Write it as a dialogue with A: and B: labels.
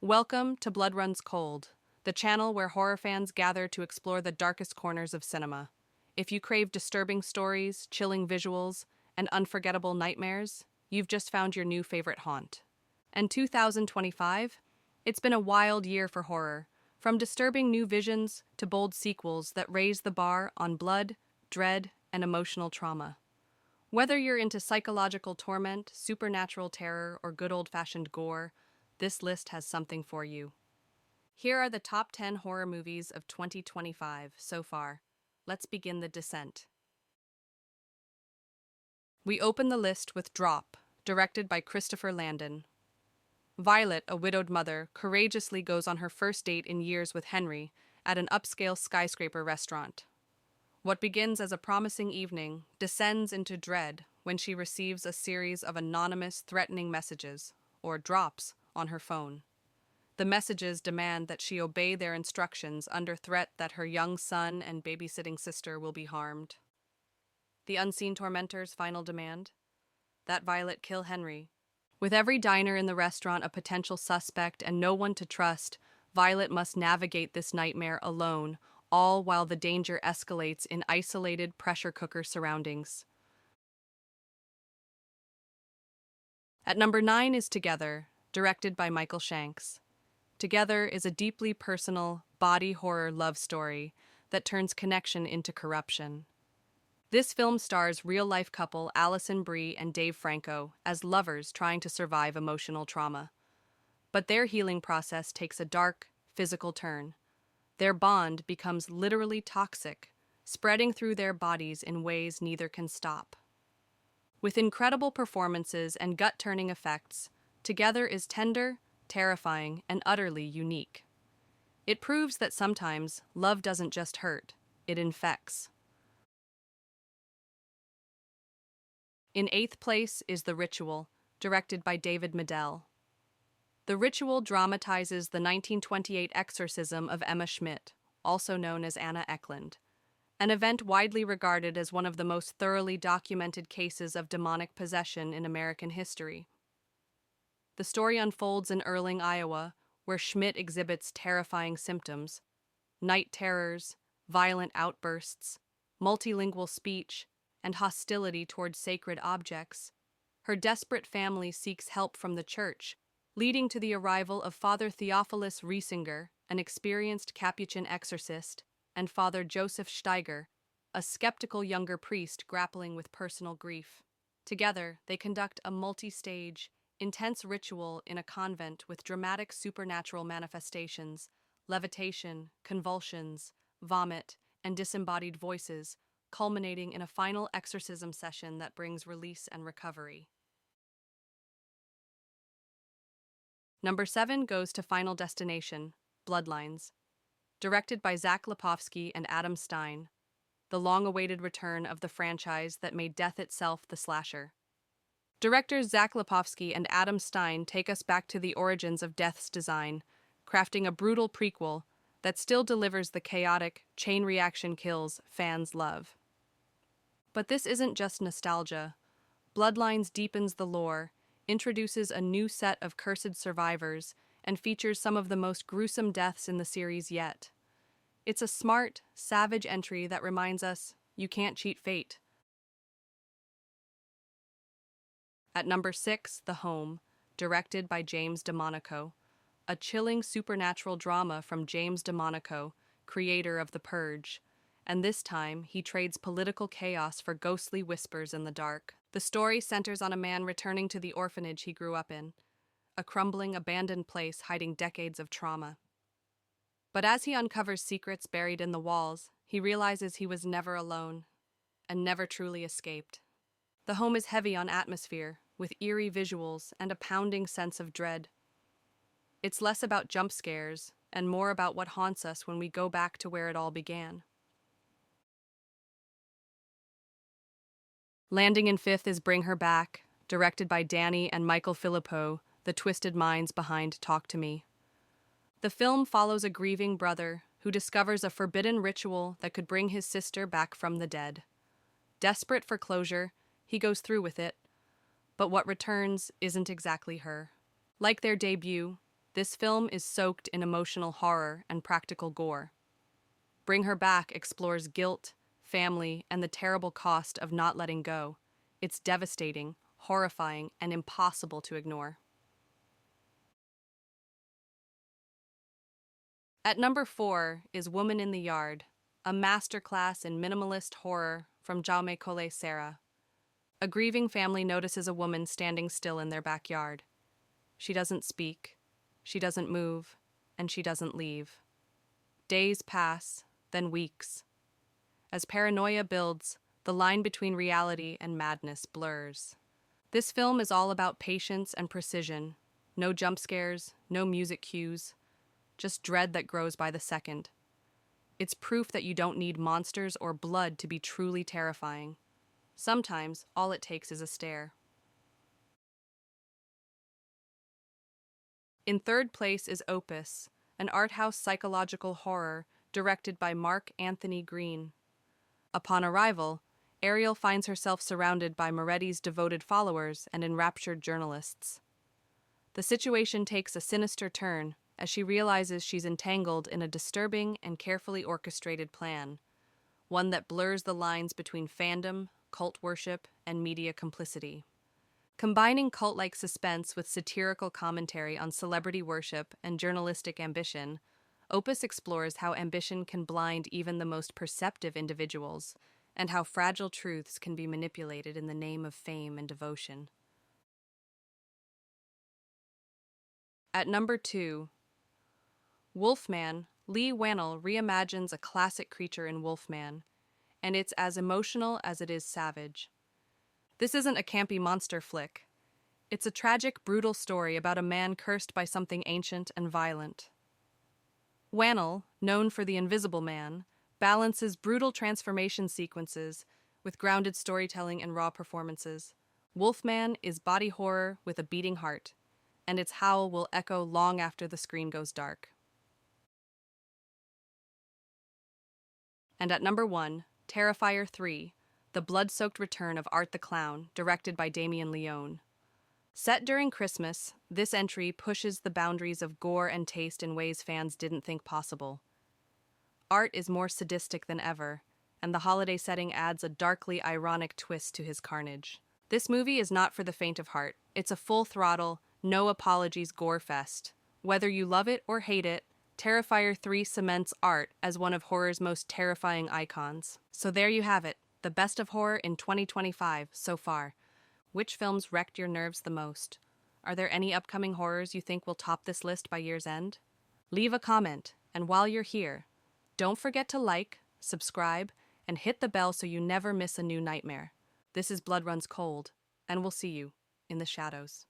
A: Welcome to Blood Runs Cold, the channel where horror fans gather to explore the darkest corners of cinema. If you crave disturbing stories, chilling visuals, and unforgettable nightmares, you've just found your new favorite haunt. And 2025? It's been a wild year for horror, from disturbing new visions to bold sequels that raise the bar on blood, dread, and emotional trauma. Whether you're into psychological torment, supernatural terror, or good old-fashioned gore, this list has something for you. Here are the top 10 horror movies of 2025 so far. Let's begin the descent. We open the list with Drop, directed by Christopher Landon. Violet, a widowed mother, courageously goes on her first date in years with Henry at an upscale skyscraper restaurant. What begins as a promising evening descends into dread when she receives a series of anonymous, threatening messages, or drops, on her phone. The messages demand that she obey their instructions under threat that her young son and babysitting sister will be harmed. The unseen tormentor's final demand? That Violet kill Henry. With every diner in the restaurant a potential suspect and no one to trust, Violet must navigate this nightmare alone, all while the danger escalates in isolated pressure cooker surroundings. At number 9 is Together, directed by Michael Shanks. Together is a deeply personal, body horror love story that turns connection into corruption. This film stars real-life couple Allison Brie and Dave Franco as lovers trying to survive emotional trauma. But their healing process takes a dark, physical turn. Their bond becomes literally toxic, spreading through their bodies in ways neither can stop. With incredible performances and gut-turning effects, Together is tender, terrifying, and utterly unique. It proves that sometimes love doesn't just hurt, it infects. In 8th place is The Ritual, directed by David Medell. The Ritual dramatizes the 1928 exorcism of Emma Schmidt, also known as Anna Eklund, an event widely regarded as one of the most thoroughly documented cases of demonic possession in American history. The story unfolds in Erling, Iowa, where Schmidt exhibits terrifying symptoms: night terrors, violent outbursts, multilingual speech, and hostility towards sacred objects. Her desperate family seeks help from the church, leading to the arrival of Father Theophilus Riesinger, an experienced Capuchin exorcist, and Father Joseph Steiger, a skeptical younger priest grappling with personal grief. Together, they conduct a multi-stage, intense ritual in a convent with dramatic supernatural manifestations, levitation, convulsions, vomit, and disembodied voices, culminating in a final exorcism session that brings release and recovery. Number 7 goes to Final Destination, Bloodlines. Directed by Zach Lipovsky and Adam Stein, the long-awaited return of the franchise that made death itself the slasher. Directors Zach Lipovsky and Adam Stein take us back to the origins of Death's design, crafting a brutal prequel that still delivers the chaotic, chain reaction kills fans love. But this isn't just nostalgia. Bloodlines deepens the lore, introduces a new set of cursed survivors, and features some of the most gruesome deaths in the series yet. It's a smart, savage entry that reminds us, you can't cheat fate. At number 6, The Home, directed by James DeMonaco, a chilling supernatural drama from James DeMonaco, creator of The Purge, and this time he trades political chaos for ghostly whispers in the dark. The story centers on a man returning to the orphanage he grew up in, a crumbling, abandoned place hiding decades of trauma. But as he uncovers secrets buried in the walls, he realizes he was never alone, and never truly escaped. The Home is heavy on atmosphere, with eerie visuals and a pounding sense of dread. It's less about jump scares, and more about what haunts us when we go back to where it all began. Landing in 5th is Bring Her Back, directed by Danny and Michael Philippou, the twisted minds behind Talk to Me. The film follows a grieving brother who discovers a forbidden ritual that could bring his sister back from the dead. Desperate for closure, he goes through with it, but what returns isn't exactly her. Like their debut, This film is soaked in emotional horror and practical gore. Bring Her Back explores guilt, family, and the terrible cost of not letting go. It's devastating, horrifying, and impossible to ignore. At number 4 is Woman in the Yard, a masterclass in minimalist horror from Jaume Collet Serra. A grieving family notices a woman standing still in their backyard. She doesn't speak, she doesn't move, and she doesn't leave. Days pass, then weeks. As paranoia builds, the line between reality and madness blurs. This film is all about patience and precision. No jump scares, no music cues, just dread that grows by the second. It's proof that you don't need monsters or blood to be truly terrifying. Sometimes, all it takes is a stare. In third place is Opus, an art house psychological horror directed by Mark Anthony Green. Upon arrival, Ariel finds herself surrounded by Moretti's devoted followers and enraptured journalists. The situation takes a sinister turn as she realizes she's entangled in a disturbing and carefully orchestrated plan, one that blurs the lines between fandom, cult worship, and media complicity. Combining cult-like suspense with satirical commentary on celebrity worship and journalistic ambition, Opus explores how ambition can blind even the most perceptive individuals, and how fragile truths can be manipulated in the name of fame and devotion. At number 2, Wolfman, Lee Wannell reimagines a classic creature in Wolfman, and it's as emotional as it is savage. This isn't a campy monster flick. It's a tragic, brutal story about a man cursed by something ancient and violent. Wannell, known for The Invisible Man, balances brutal transformation sequences with grounded storytelling and raw performances. Wolfman is body horror with a beating heart, and its howl will echo long after the screen goes dark. And at number 1, Terrifier 3, the blood-soaked return of Art the Clown, directed by Damien Leone. Set during Christmas, this entry pushes the boundaries of gore and taste in ways fans didn't think possible. Art is more sadistic than ever, and the holiday setting adds a darkly ironic twist to his carnage. This movie is not for the faint of heart. It's a full-throttle, no apologies gore fest. Whether you love it or hate it, Terrifier 3 cements Art as one of horror's most terrifying icons. So there you have it, the best of horror in 2025 so far. Which films wrecked your nerves the most? Are there any upcoming horrors you think will top this list by year's end? Leave a comment, and while you're here, don't forget to like, subscribe, and hit the bell so you never miss a new nightmare. This is Blood Runs Cold, and we'll see you in the shadows.